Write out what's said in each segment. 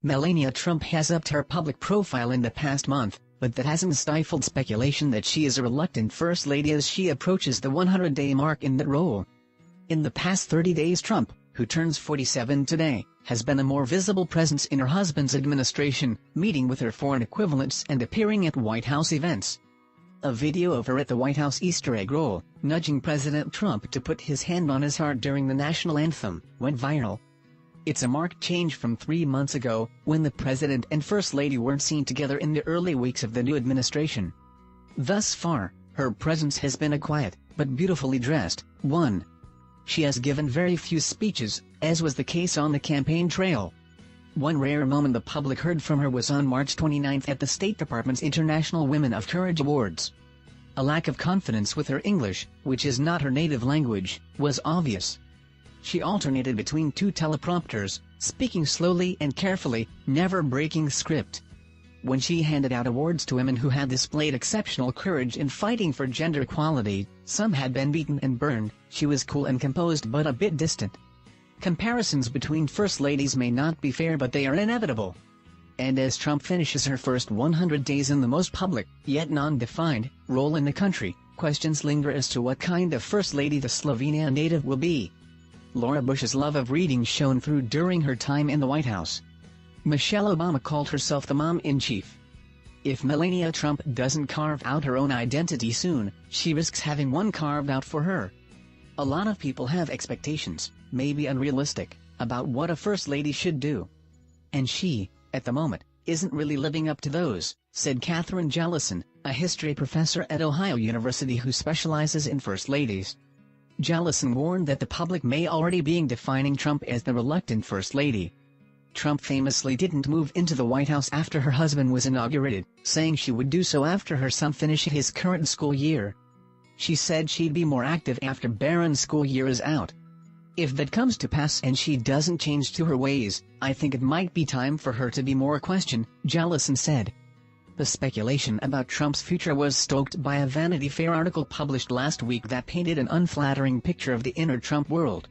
Melania Trump has upped her public profile in the past month, but that hasn't stifled speculation that she is a reluctant First Lady as she approaches the 100-day mark in that role. In the past 30 days, Trump, who turns 47 today, has been a more visible presence in her husband's administration, meeting with her foreign equivalents and appearing at White House events. A video of her at the White House Easter egg roll, nudging President Trump to put his hand on his heart during the national anthem, went viral. It's a marked change from 3 months ago, when the President and First Lady weren't seen together in the early weeks of the new administration. Thus far, her presence has been a quiet, but beautifully dressed one. She has given very few speeches, as was the case on the campaign trail. One rare moment the public heard from her was on March 29 at the State Department's International Women of Courage Awards. A lack of confidence with her English, which is not her native language, was obvious. She alternated between two teleprompters, speaking slowly and carefully, never breaking script. When she handed out awards to women who had displayed exceptional courage in fighting for gender equality, some had been beaten and burned, she was cool and composed but a bit distant. Comparisons between First Ladies may not be fair, but they are inevitable. And as Trump finishes her first 100 days in the most public, yet non-defined, role in the country, questions linger as to what kind of First Lady the Slovenia native will be. Laura Bush's love of reading shone through during her time in the White House. Michelle Obama called herself the mom-in-chief. If Melania Trump doesn't carve out her own identity soon, she risks having one carved out for her. A lot of people have expectations, maybe unrealistic, about what a First Lady should do. And she, at the moment, isn't really living up to those, said Catherine Jellison, a history professor at Ohio University who specializes in First Ladies. Jellison warned that the public may already be defining Trump as the reluctant First Lady. Trump famously didn't move into the White House after her husband was inaugurated, saying she would do so after her son finished his current school year. She said she'd be more active after Barron's school year is out. If that comes to pass and she doesn't change to her ways, I think it might be time for her to be more questioned, Jellison said. The speculation about Trump's future was stoked by a Vanity Fair article published last week that painted an unflattering picture of the inner Trump world.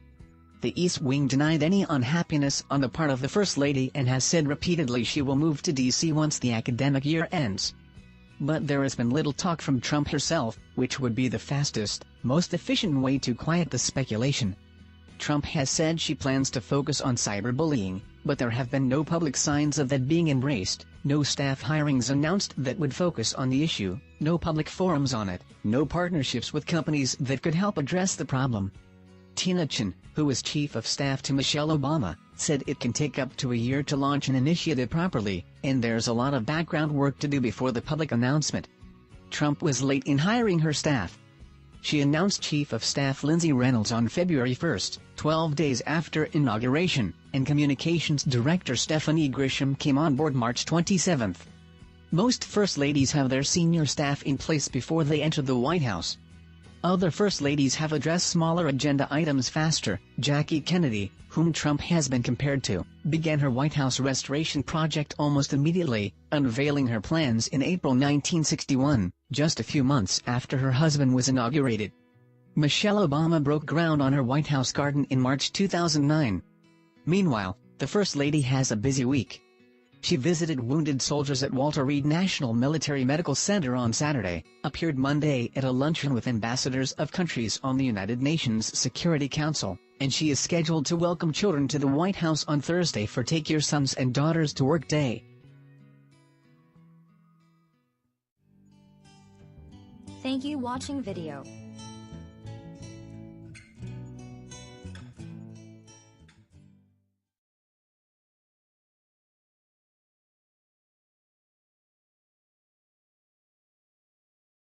The East Wing denied any unhappiness on the part of the First Lady and has said repeatedly she will move to D.C. once the academic year ends. But there has been little talk from Trump herself, which would be the fastest, most efficient way to quiet the speculation. Trump has said she plans to focus on cyberbullying, but there have been no public signs of that being embraced, no staff hirings announced that would focus on the issue, no public forums on it, no partnerships with companies that could help address the problem. Tina Chin, who is chief of staff to Michelle Obama, said it can take up to a year to launch an initiative properly, and there's a lot of background work to do before the public announcement. Trump was late in hiring her staff. She announced Chief of Staff Lindsey Reynolds on February 1, 12 days after inauguration, and Communications Director Stephanie Grisham came on board March 27. Most First Ladies have their senior staff in place before they enter the White House. Other First Ladies have addressed smaller agenda items faster. Jackie Kennedy, whom Trump has been compared to, began her White House restoration project almost immediately, unveiling her plans in April 1961, just a few months after her husband was inaugurated. Michelle Obama broke ground on her White House garden in March 2009. Meanwhile, the First Lady has a busy week. She visited wounded soldiers at Walter Reed National Military Medical Center on Saturday, appeared Monday at a luncheon with ambassadors of countries on the United Nations Security Council, and she is scheduled to welcome children to the White House on Thursday for Take Your Sons and Daughters to Work Day. Thank you watching video.